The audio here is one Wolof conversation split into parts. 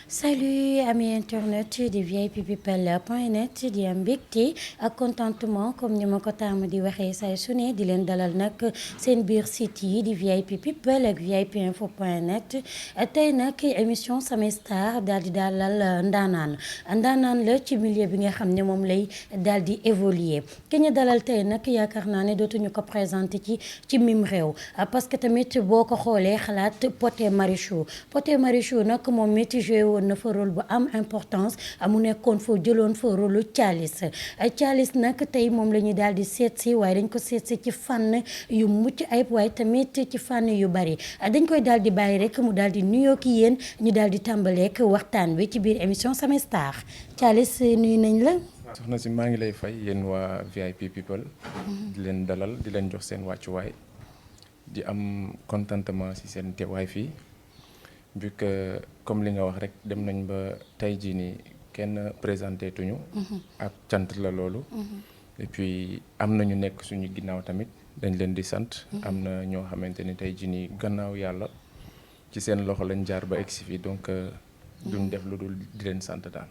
Salut amis internautes de vippeople.net di am mbégte ak contentement comme ni ma ko tàmm di waxee say su ne di leen dalal nag seen biir site yi di VIP People ak vipinfo.net tey nag émission Samay Stars daal di dalal ndaanaan la ci milieu bi nga xam ne moom lay daal di évoluer ki ñu dalal tey nag yaakaar naa ne dootuñu ko présenté ci mim réew parce que tamit boo ko xoolee xalaat Pod et Marichou nag moom it joué woon na fa rôle bu am importance mu nekkoon fa jëloon fa rôle Thialis nag tey moom la ñu daal di seet si waaye dañ ko seet si ci fànn yu mucc ayib waaye tamit ci fànn yu bari dañ koy daal di bàyyi rek mu daal di nuyoo ki yéen ñu daal di tàmbaleek waxtaan bi ci biir émission Samay Stars Thialis nuyu nañ la. soxna si maa ngi lay fay yéen waa VIP People. di leen dalal di leen jox seen wàccuwaay di am contentement ci seen teewaay fii. vu que comme li nga wax rek dem nañ ba tey jii nii kenn présenté tuñu ak cant la loolu et puis am na ñu nekk suñu ginnaaw tamit dañ leen di sant am na ñoo xamante ni tey jii nii gannaaw yàlla ci seen loxo lañ jaar ba egsi fii donc duñ def lu dul di leen sant daal.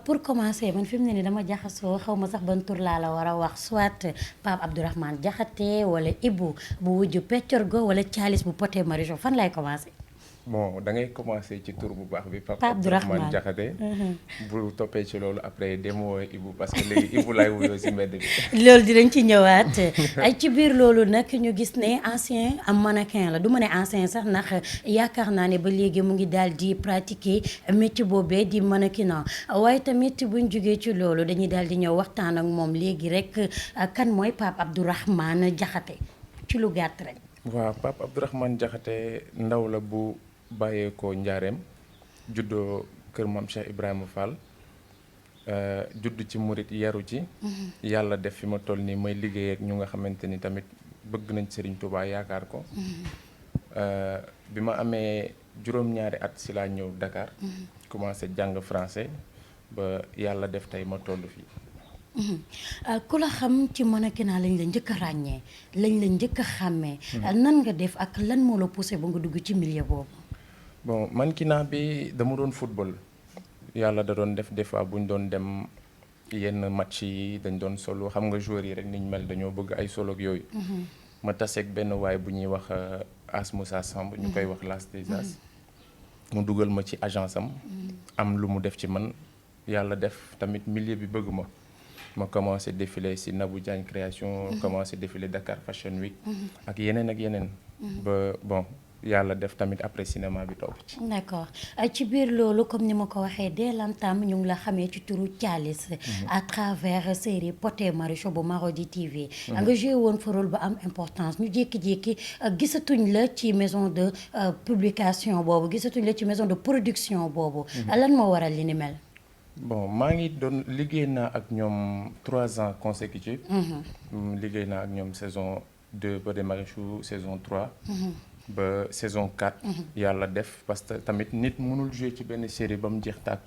Pour commencer man fi mu ne nii dama jaxasoo xaw ma sax ban tur laa la war a wax soit Pape Abdourahmane Diakhaté wala Ibou bu wujju Peccorgo wala Thialis bu Pod et Marichou fan lay commencer. bon da ngay commencer ci tur bu baax bi Pape Abdourahmane Diakhaté bu toppee ci loolu après demoo Ibou parce que léegi Ibou laay wuyoo ci mbedd bi. loolu dinañ ci ñëwaat ay ci biir loolu nag ñu gis ne ancien am mannequin la du ma ne ancien sax ndax yaakaar naa ne ba léegi mu ngi daal di pratiquer métier boobee di mannequinat waaye tamit buñ jógee ci loolu dañuy daal di ñëw waxtaan ak moom léegi rek kan mooy Pape Abdourahmane Diakhaté ci lu gàtt rek. waaw Pape Abdourahmane Diakhaté ndaw la bu bàyyeekoo njaareem juddoo kër maam Cheikh Ibrahima Fall judd ci murit yaru ci yàlla def fi ma toll nii may liggéey ak ñu nga xamante ni tamit bëgg nañ Serigne Touba yaakaar ko bi ma amee juróom-ñaari at si laa ñëw Dakar commencé jàng français ba yàlla def tey ma toll fii. ku la xam ci mannequinat lañ la njëkk a ràññee lañ la njëkk a xàmmee nan nga def ak lan moo la poussé ba nga dugg ci milieu boobu. bon mannequinat bi dama doon football yàlla da doon def des fois bu ñu doon dem yenn match yi dañ doon solo xam nga joueurs yi rek niñ mel dañoo bëgg ay solo ak yooyu. ma taseeg benn waay bu ñuy wax As Moussa Samb ñu koy wax Las des As mu dugal ma ci agence am lu mu def ci man yàlla def tamit milieu bi bëgg ma commencé défilé ci Nabou Diagne création commencé défilé Dakar Fashion Week ak yeneen ba bon yàlla def tamit après cinéma bi topp ci. d'accord ci biir loolu comme ni ma ko waxee dès l'entame ñu ngi la xamee ci turu Thialis à travers série Pod et Marichou bu Marodi TV. nga joué woon fa rôle ba am importance ñu jékki-jékki gisatuñ la ci maison de publication boobu gisatuñ la ci maison de production boobu. lan moo waral li ni mel. bon maa ngi doon liggéey naa ak ñoom 3 ans consécutifs. liggéey naa ak ñoom saison 2 Pod et Marichou saison 3. ba saison 4. yàlla def parce que tamit nit mënul jouer ci benn série ba mu jeex tàkk.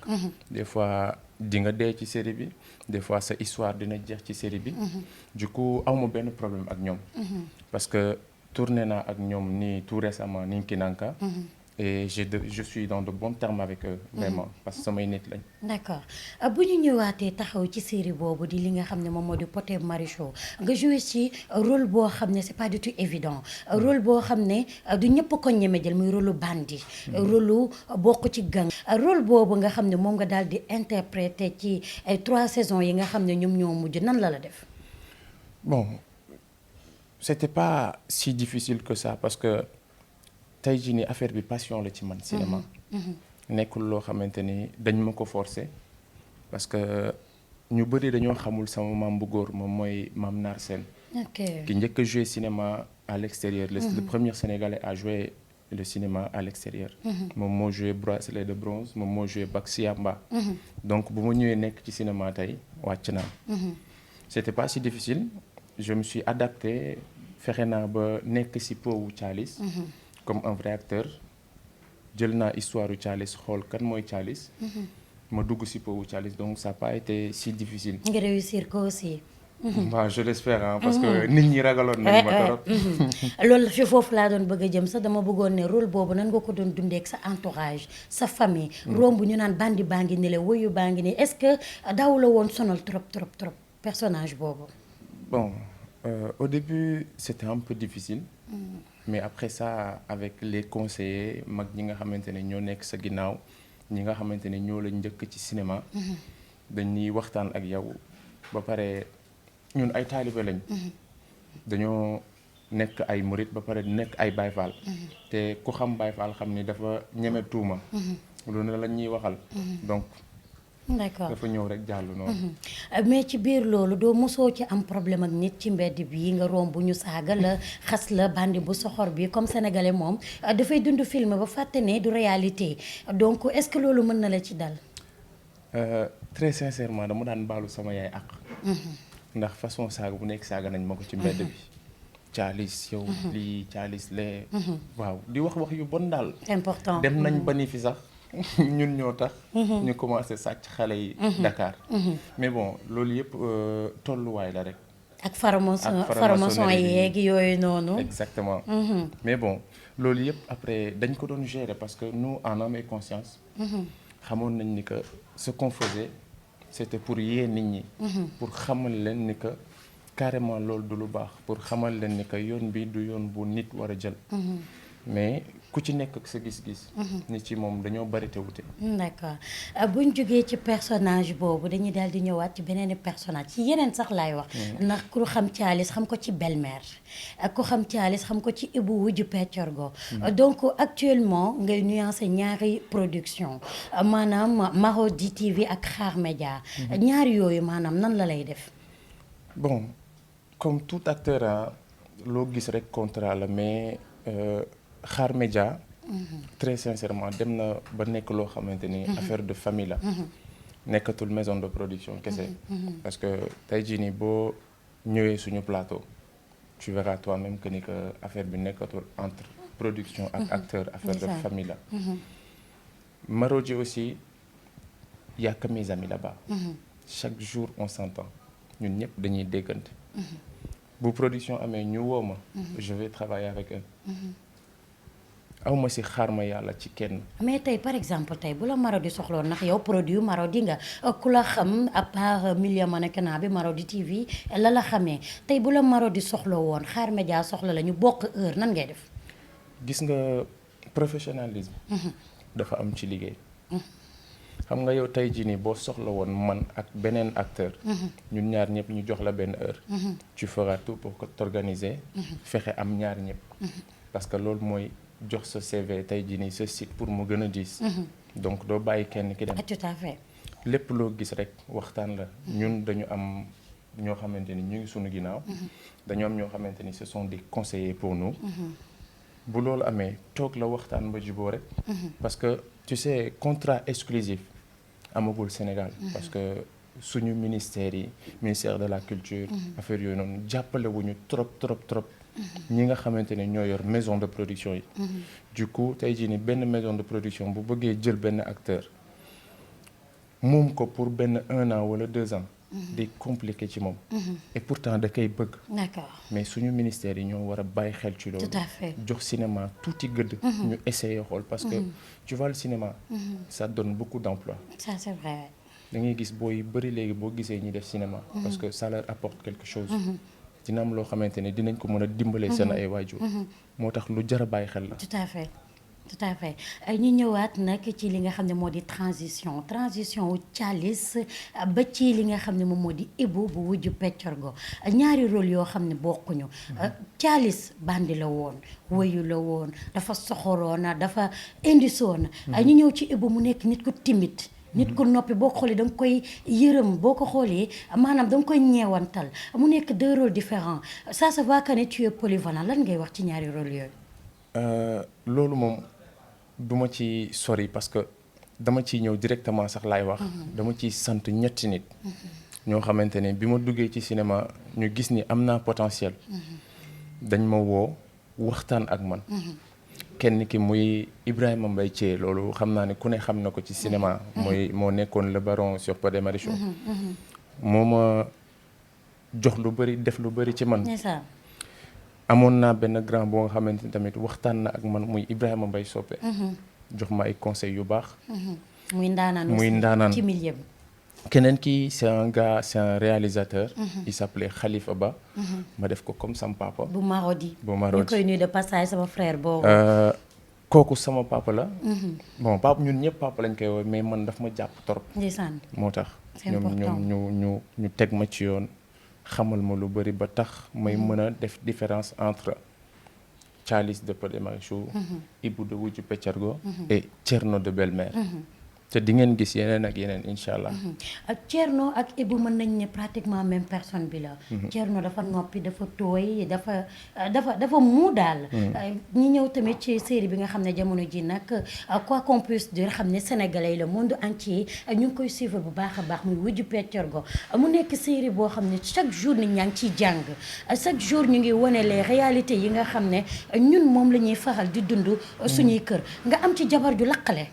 des fois di nga dee ci série bi des fois sa histoire dina jeex ci série bi. du coup awma benn problème ak ñoom. parce que tourné naa ak ñoom nii tout récemment Ninki Nanka. et je suis dans de bons termes avec eux vraiment parce que samay nit lañ. d'accord bu ñu ñëwaatee taxaw ci série boobu di li nga xam ne moom moo di Pod et Marichou nga joué ci rôle boo xam ne c'est pas du tout évident rôle boo xam ne du ñëpp ko ñeme jël muy rôle bandit rôle bokk ci gang rôle boobu nga xam ne moom nga daal di interpréter ci 3 saisons yi nga xam ne ñoom ñoo mujj nan la def. bon c'était pas si difficile que ça parce que tey jii nii affaire bi passion la ci man cinéma nekkul loo xamante ni dañ ma ko forcer parce que ñu bëri dañoo xamul sama maam bu góor moom mooy Mame Nar Sène ki njëkk a joué cinéma à l'extérieur le premier Sénégalais à jouer le cinéma à l'extérieur moom moo joué Bracelet de bronze moom moo joué Bac Siyamba donc bu ma ñëwee nekk ci cinéma tey wàcc naa c'était pas si difficile je me suis adapté fexe naa ba nekk si peau wu Thialis comme un vrai acteur jël naa histoire u Thialis xool kan mooy Thialis ma dugg si peau wu Thialis donc ça n'a pas été si difficile. nga réussir ko aussi. Bah, je l'espère hein, parce que nit ñi ragaloon nañ ma trop. loolu fi foofu laa doon bëgg a jëm sax dama bëggoon ne rôle boobu nan nga ko doon dundee ak sa entourage sa famille. romb ñu naan bandi baa ngi ni la woyu baa ngi ni est-ce que daaw la woon sonal trop trop trop personnage boobu. Bon, au début c'était un peu difficile. Mais après ça avec les conseillers mag ñi nga xamante ne ñoo nekk sa ginnaaw ñi nga xamante ne ñoo la njëkk ci cinéma. dañuy waxtaan ak yow ba pare ñun ay taalibe lañ. dañoo nekk ay murit ba pare nekk ay Baay Faal. te ku xam Baay Faal xam ni dafa ñeme tuuma. loolu ne la ñuy waxal. donc d'accord dafa ñëw rek jàll noonu. mais ci biir loolu doo mosoo ci am problème ak nit ci mbedd bi nga romb ñu saaga la xas la bandi bu soxor bi comme sénégalais moom dafay dund film ba fàtte ne du réalité donc est-ce que loolu mën na la ci dal. Très sincèrement dama daan baalu sama yaay àq. ndax façon saaga bu nekk saaga nañ ma ko ci mbedd bi. caalis yow lii caalis lee. waaw di wax yu bon daal. important dem nañ ba ni fi sax ñun ñoo tax. ñu commencé sàcc xale yi. Dakar. mais bon loolu yëpp tolluwaay la rek. ak formation yeeg yooyu noonu. exactement. mais bon loolu yëpp après dañ ko doon gérer parce que nous en âme et conscience. xamoon nañ ni que ce qu'on faisait c'était pour yee nit ñi. pour xamal leen ni que carrément loolu du lu baax pour xamal leen ni que yoon bi du yoon bu nit war a jël. mais ku ci nekk ak sa gis-gis. nit ci moom dañoo bari te wute. d'accord buñ jógee ci personnage boobu dañuy daal di ñëwaat ci beneen personnage ci yeneen sax laay wax. ndax ku xam Thialis xam ko ci belle-mère ak ku xam Thialis xam ko ci Ibou wujju Peccorgo. donc actuellement ngay nuancer ñaari production maanaam Marodi TV ak Xaar Média. ñaari yooyu maanaam nan la lay def. bon comme tout acteur loo gis rek contrat la mais. Xaar Média très sincèrement dem na ba nekk loo xamante ni affaire de famille la nekkatul maison de production kese parce que tey jii nii boo ñëwee suñu plateau tu verras toi-même que ni que affaire bi nekkatul entre production ak acteur affaire de famille la Marodi aussi y a que mes amis là-bas chaque jour on s'entend ñun ñëpp dañuy déggante bu production amee ñu woo ma je vais travailler avec eux aw ma si xaar ma yàlla ci kenn. mais tey par exemple tey bu la Marodi soxloon ndax yow produit Marodi nga ku la xam à part milieu mannequinat bi Marodi TV la xamee tey bu la Marodi soxla woon Xaar Média soxla la ñu bokk heure nan ngay def. gis nga professionnalisme. dafa am ci liggéey. xam nga yow tey jii nii boo soxla woon man ak beneen acteur. ñun ñaar ñëpp ñu jox la benn heure. tu feras tout pour que t'organiser. fexe am ñaar ñëpp. parce que loolu mooy. jox sa CV tey jii nii sa site pour mu gën a diis. donc doo bàyyi kenn ki dem. tout à fait. lépp loo gis rek waxtaan la. ñun dañu am ñoo xamante ni ñu ngi sunu ginnaaw. dañu am ñoo xamante ni ce sont des conseillers pour nous. bu loolu amee toog la waxtaan ba juboo rek. parce que tu sais contrat exclusif amagul Sénégal. parce que suñu ministère de la culture. affaire yooyu noonu jàppale wuñu trop. ñi nga xamante ne ñoo yor maison de production yi. du coup tey jii ni benn maison de production bu bëggee jël benn acteur moom ko pour benn 1 an wala 2 ans. day compliqué ci moom. et pourtant da koy bëgg. d'accord mais suñu ministère yi ñoo war a bàyyi xel ci loolu. tout à fait jox cinéma tuuti gëdd. ñu essayer xool parce que tu vois le cinéma. ça donne beaucoup d'emplois. ça c'est vrai. da ngay gis booy bëri léegi boo gisee ñi def cinéma. parce que ça leur apporte quelque chose. dina am loo xamante ne dinañ ko mën a dimbalee seen ay waajur. moo tax lu jar a bàyyi xel la. tout à fait ñu ñëwaat nag ci li nga xam ne moo di transition wu Thialis ba ci li nga xam ne moom moo di Ibou bu wujju Peccorgo ñaari rôle yoo xam ne bokkuñu. Thialis bandi la woon wëyu la woon dafa soxoroona dafa indisoona ñu ñëw ci Ibou mu nekk nit ku timide. nit ku noppi boo ko xoolee da nga koy yërëm boo ko xoolee maanaam da nga koy ñeewantal mu nekk 2 rôles différents ça se voit que ne tu es polyvalent lan ngay wax ci ñaari rôles yooyu. loolu moom duma ci sori parce que dama ciy ñëw directement sax laay wax. dama ciy sant ñetti nit. ñoo xamante ne bi ma duggee ci cinéma ñu gis ni am naa potentiel. dañ ma woo waxtaan ak man. kenn ki muy Ibrahima Mbaye Thié loolu xam naa ne ku ne xam na ko ci cinéma. moo nekkoon le baron sur Pod et Marichou. moo ma jox lu bëri def lu bëri ci man. ndeysaan. amoon naa benn grand boo nga xamante ni tamit waxtaan na ak man muy Ibrahima Mbaye Soppe. jox ma ay conseils yu baax. muy ndaanaan muy ndaanaan ci milieu bi. keneen ki c'est un gars c'est un réalisateur. il s'appelait Khalifa Ba. ma def ko comme sama papa. bu Marodi. bu Marodi ñu koy nuyu de passage sama frère boobu. kooku sama papa la. bon papa ñun ñëpp papa lañ koy woowee mais man daf ma jàpp trop. ndeysaan. moo tax c'est ñoom important. ñu teg ma ci yoon xamal ma lu bëri ba tax may mën a def différence entre Thialis de Pod et Marichou, Ibou de Wujju Peccargo et Thierno de Belmer. te di ngeen gis yeneen ak yeneen incha allah. ak Thierno ak Ibou mën nañ ne pratiquement même personne bi la. Thierno dafa noppi dafa tooy dafa muu daal. ñi ñëw tamit ci série bi nga xam ne jamono ji nag quoi qu'on puisse dire xam ne sénégalais le monde entier ñu ngi koy suivre bu baax a baax muy Wujju Peccargo mu nekk série boo xam ne chaque jour nit ñaa ngi ciy jàng chaque jour ñu ngi wane les réalités yi nga xam ne ñun moom la ñuy faral di dund suñuy kër nga am ci jabar ju laqale.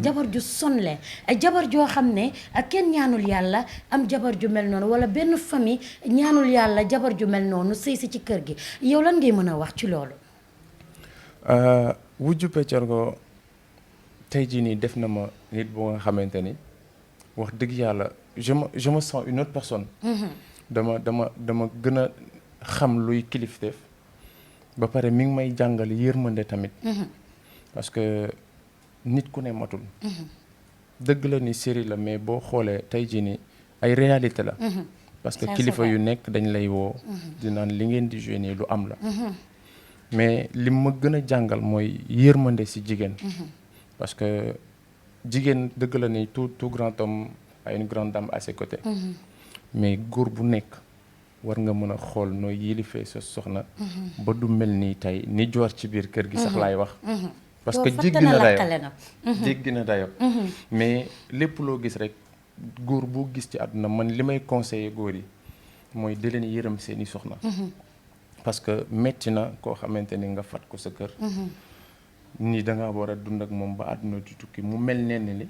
jabar ju sonle jabar joo xam ne kenn ñaanul yàlla am jabar ju mel noonu wala benn famille ñaanul yàlla jabar ju mel noonu sëy si ci kër gi yow lan ngay mën a wax ci loolu. Wujju Peccargo tey jii nii def na ma nit boo nga xamante ni wax dëgg yàlla je me sens une autre personne. dama gën a xam luy kilifteef ba pare mi ngi may jàngal yërmande tamit. parce que nit ku ne matul. dëgg la ni série la mais boo xoolee tey jii nii ay réalité la. parce que kilifa yu nekk dañ lay woo. di naan li ngeen di joué nii lu am la. mais li ma gën a jàngal mooy yërmande ci jigéen. parce que jigéen dëgg la ni tout grand homme a une grande dame à ses côtés. mais góor bu nekk war nga mën a xool nooy yilifee sa soxna. ba du mel nii tey ni joor ci biir kër gi sax laay wax. parce que jéggi na dayo mais lépp loo gis rek góor boo gis ci àdduna man li may conseiller góor yi mooy di leen yërëm seeni soxna. parce que metti na koo xamante ni nga fat ko sa kër. ni da nga war a dund ak moom ba àdduna di tukki mu mel nenn ni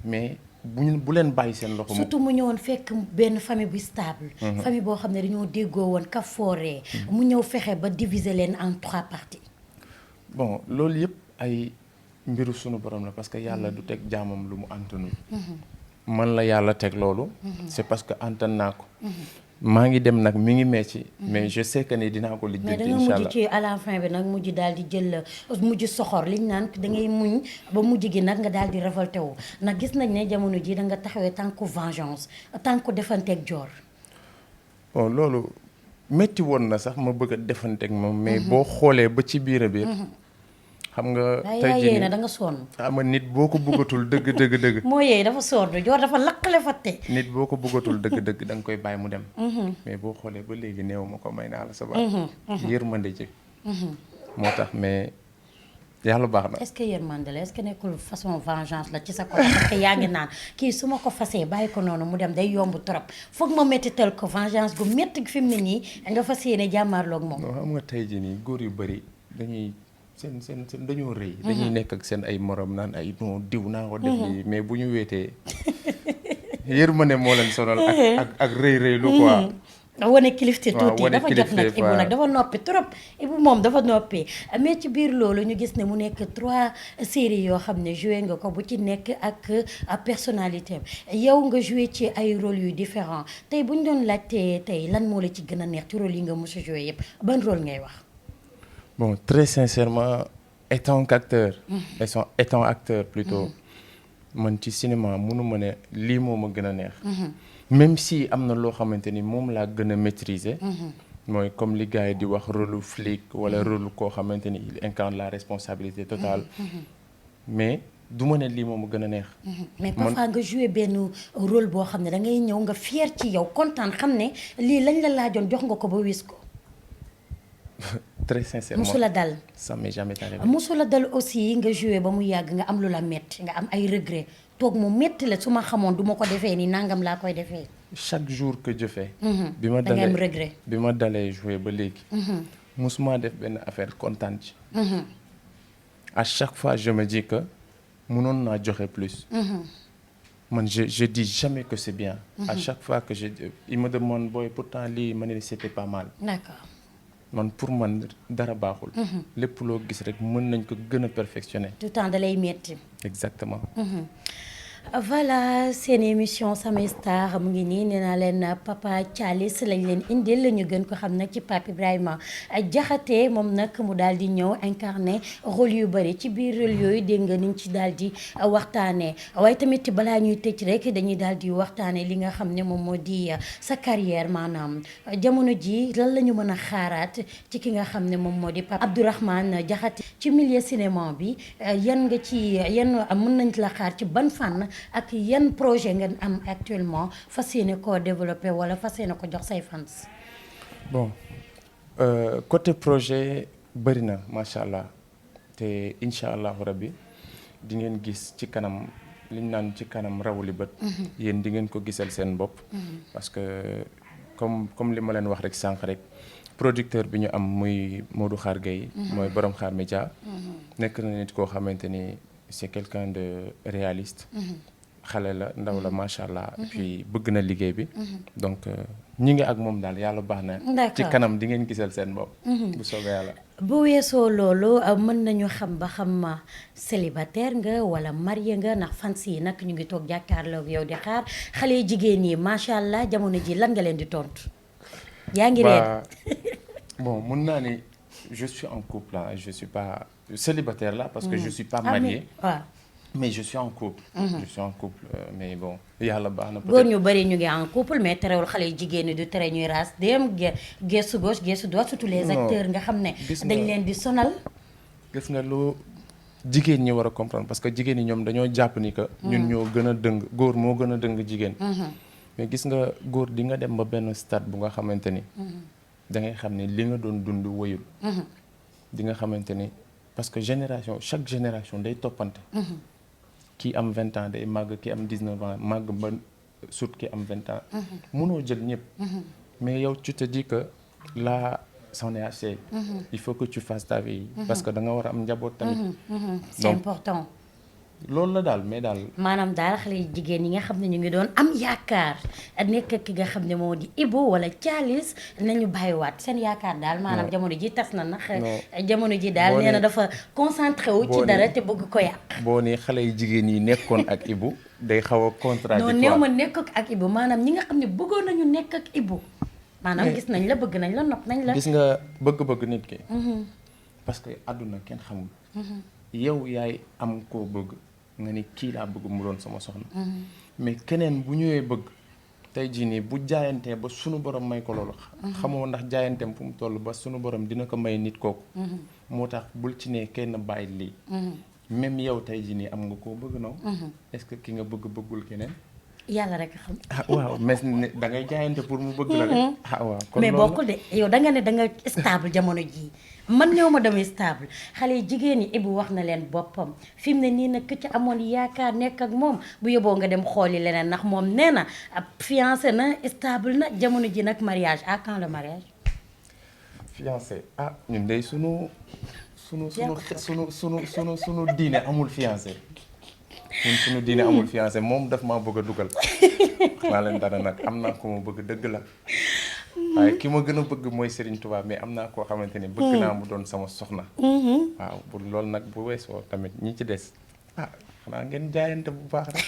mais bu leen bàyyi seen loxo. surtout mu ñëwoon fekk benn famille bu stable. famille boo xam ne dañoo déggoo woon ka fooree. mu ñëw fexe ba diviser leen en 3 parties. bon loolu yëpp ay mbiru sunu borom la parce que yàlla du teg jaamam lu mu antanul. man la yàlla teg loolu. c'est parce que antan naa ko. maa ngi dem nag mi ngi metti mais je sais que ni dinaa ko lijjanti incha allah mais da nga mujj ci à la fin bi nag mujj daal di jël mujj soxor liñ naan da ngay muñ ba mujj gi nag nga daal di révolté wu nag gis nañ ne jamono ji da nga taxawee tànku vengeance tànku defanteeg joor. bon loolu métti woon na sax ma bëgg a defanteeg moom mais boo xoolee ba ci biir a biir. xam nga tey jii na da nga sonn. ama nit boo ko bëggatul dëgg. moo yee dafa sonn joor dafa lakkale fatte. nit boo ko bëggatul dëgg da nga koy bàyyi mu dem. mais boo xoolee ba léegi néew ma ko may naa la sa baax. yërmande ji. moo tax mais yàlla baax na. est-ce que yërmande la est-ce que nekkul façon vengeance la ci sa côté parce que yaa ngi naan kii su ma ko fasee bàyyi ko noonu mu dem day yomb trop foog ma méttital ko vengeance gu métti fi mu ne nii nga fas yéene jàmmaarloog moom. non xam nga tey jii nii góor yu bëri dañuy. seen dañoo rëy. dañuy nekk ak seen ay morom naan ay non diw naa ko def lii mais bu ñu weetee yërmande moo leen sonal ak rëy lu quoi. wane kilifte tuuti dafa jot nag Ibou nag dafa noppi trop Ibou moom dafa noppi mais ci biir loolu ñu gis ne mu nekk 3 séries yoo xam ne joué nga ko bu ci nekk ak personnalité yow nga joué ci ay rôles yu différents tey bu ñu doon laajtee tey lan moo la ci gën a neex ci rôle yi nga mos a joué yëpp ban rôle ngay wax. Bon, très sincèrement, étant acteur plutôt, man ci cinéma mënu ma ne lii moo ma gën a neex. même si am na loo xamante ni moom laa gën a maîtriser. mooy comme li gars yi di wax rôle flic wala rôle koo xamante ni il incarne la responsabilité totale. mais du ma ne lii moo ma gën a neex. mais parfois nga joué benn rôle boo xam ne da ngay ñëw nga fier ci yow kontaan xam ne lii lañ la laajoon jox nga ko ba wis ko. très sincèrement musula dal. ça m'est jamais arrivé. musula dal aussi nga joué ba mu yàgg nga am lu la metti nga am ay regret toog mu metti la su ma xamoon du ma ko defee ni nangam laa koy defee. chaque jour que je fais. da ngay am regret. bi ma dalee joué ba léegi. musuma def benn affaire kontaan ci. à chaque fois je me dis que mënoon naa joxe plus. man je dis jamais que c'est bien. À chaque fois que il me demande booy pourtant lii ma ne c'était pas mal. D'accord. man pour man dara baaxul. lépp loo gis rek mën nañ ko gën a perfectionner. tout le temps da lay metti. exactement. voilà seen émission Samay Stars mu ngi nii nee naa leen Papa Thialis lañ leen indil ñu gën ko xam nag ci Pape Ibrahima Diakhaté moom nag mu daal di ñëw incarné rôle yu bëri ci biir rôle yooyu dégg nga niñ ci daal di waxtaanee waaye tamit balaa ñuy tëj rek dañuy daal di waxtaanee li nga xam ne moom moo di sa carrière maanaam jamono ji lan la ñu mën a xaaraat ci ki nga xam ne moom moo di Pape Abdourahmane Diakhaté ci milieu cinéma bi yan mën nañ la xaar ci ban fànn. ak yan projet ngeen am actuellement fas yéene koo développé wala fas yéene ko jox say fans. bon côté projet bëri na macha allah te incha allahu rabbi di ngeen gis ci kanam li ñu naan ci kanam rawuli bët. yéen di ngeen ko gisal seen bopp. parce que comme li ma leen wax rek sànq rek producteur bi ñu am muy Modou Xaar Gueye. mooy borom Xaar Média. nekk na nit koo xamante ni. c'est quelqu'un de réaliste. xale la ndaw la macha allah. et puis bëgg na liggéey bi. donc ñi ngi ak moom daal yàlla baax na. ci kanam di ngeen gisal seen bopp. bu soobee yàlla. bu weesoo loolu mën nañu xam ba xam célibataire nga wala marié nga ndax fans yi nag ñu ngi toog jàkkaarloo ak yow di xaar xale jigéen yi macha allah jamono ji lan nga leen di tontu. yaa ngi reen bon mun naa ni je suis en couple là je suis pas célibataire là parce que je suis pas marié. mais je suis en couple. je suis en couple mais bon yàlla baax na. góor ñu bëri ñu ngi en couple mais terewul xale jigéen ñi du tere ñuy raas dem gestu gauche gestu droite surtout les acteurs nga xam ne. dañ leen di sonal. gis nga lu jigéen ñi war a comprendre parce que jigéen ñi ñoom dañoo jàpp ni que. ñun ñoo gën a dëng góor moo gën a dëng jigéen. mais gis nga góor di nga dem ba benn stade bu nga xamante ni. da ngay xam ne li nga doon dund wëyul. di nga xamante ni parce que chaque génération day toppante. kii am 20 ans day màgg kii am 19 ans màgg ba sut ki am 20 ans. mënoo jël ñëpp. mais yow tu te dis que là c'en est assez. il faut que tu fasses ta vie. parce que da nga war a am njaboot tamit. c'est important. loolu la daal mais daal. maanaam daal xale yu jigéen yi nga xam ne ñu ngi doon am yaakaar nekk ki nga xam ne moo di Ibou wala Thialis nañu bàyyiwaat seen yaakaar daal maanaam jamono ji tas na ndax jamono ji daal nee na dafa concentré wu ci dara te bëgg ko yàq. boo nee xale yu jigéen yi nekkoon ak Ibou day xaw a contradictoire. non néew ma nekk ak Ibou maanaam ñi nga xam ne bëggoon nañu nekk ak Ibou. maanaam gis nañ la bëgg nañ la nopp nañ la. gis nga bëgg-bëgg nit ki. parce que àdduna kenn xamul. yow yaay am koo bëgg. nga ni kii laa bëgg mu doon sama soxna. mais keneen bu ñëwee bëgg tey jii nii bu jaayantee ba sunu borom may ko loolu. xamoo ndax jaayanteem fu mu toll ba sunu borom dina ko may nit kooku. moo tax bul ci ne kenn bàyyi lii. même yow tey jii nii am nga koo bëgg naw. est-ce que ki nga bëggul keneen. yàlla rek xam. waaw mais da ngay jaayante pour mu bëgg la rek. waaw kon mais bokkul de yow da nga ne da nga stable jamono jii. man néew ma damay stable xale yi jigéen ñi Ibou wax na leen boppam fi mu ne nii nag ci amoon yaakaar nekk ak moom bu yóbboo nga dem xooli leneen ndax moom nee na ab fiancé na stable na jamono ji nag mariage à quand le mariage. fiancé ñun de sunu diine amul fiancé. ñun sunu diine amul fiancé moom daf maa bëgg a dugal. maa leen dara nag am naa ko ma bëgg dëgg la. waaye ki ma gën a bëgg mooy Serigne Touba mais am naa koo xamante ni bëgg naa mu doon sama soxna. waaw pour loolu nag bu weesoo tamit ñi ci des xanaa ngeen jaayante bu baax rek.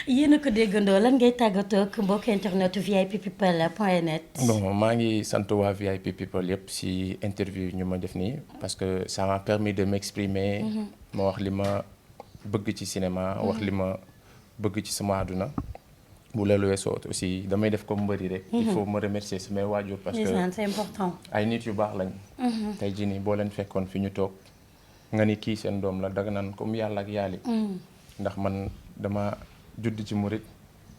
yéen a ko déggandoo lan ngay tàggatoo ak mbokk internet VIPpeople.net. bon maa ngi sant waa VIP People yëpp si interview ñu ma def nii parce que ça m'a permis de m'exprimer. ma wax li ma bëgg ci cinéma. wax li ma bëgg ci sama àdduna. bu loolu weesoo aussi damay def comme mbëri rek. il faut me remercier samay waajur parce que c'est important. ay nit yu baax lañ. tey jii nii boo leen fekkoon fi ñu toog nga ni kii seen doom la daga naan comme yàlla ak yàlli. ndax man dama judd ci murit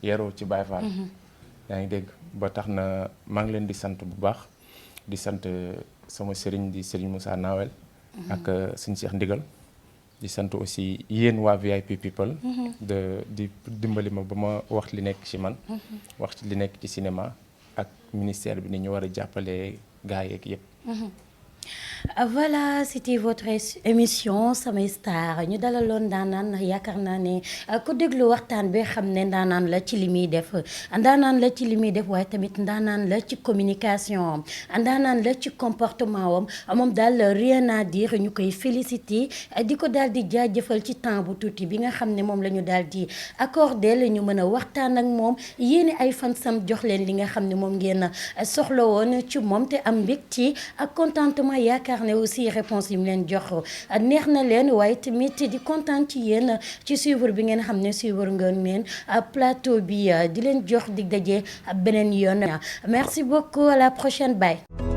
yaroo ci Baay Faal. yaa ngi dégg ba tax na maa ngi leen di sant bu baax di sant sama sëriñ di sëriñ Moussa Nawel. ak sëñ Cheikh Ndigal. di sant aussi yéen waa VIP People. di dimbali ma ba ma wax li nekk ci man. wax ci li nekk ci cinéma ak ministère bi ni ñu war a jàppale gars yeeg yëpp. Voilà, c'était votre émission Samay Star ñu dalaloon ndaanaan ndax yaakaar naa ne ku déglu waxtaan bi xam ne ndaanaan la ci li muy def ndaanaan la ci li muy def waaye tamit ndaanaan la ci communication am ndaanaan la ci comportement am moom daal rien à dire ñu koy féliciter di ko daal di jaajëfal ci temps bu tuuti bi nga xam ne moom la ñu daal di accordé la ñu mën a waxtaan ak moom yéen ay fansam jox leen li nga xam ne moom ngeen soxla woon ci moom te am mbégte ak contentement yaakaar ne aussi réponse yi mu leen jox neex na leen waaye tamit di kontaan ci yéen ci suivre bi ngeen xam ne suivre ngeen leen plateau bi di leen jox dig daje beneen yoon merci beaucoup à la prochaine bye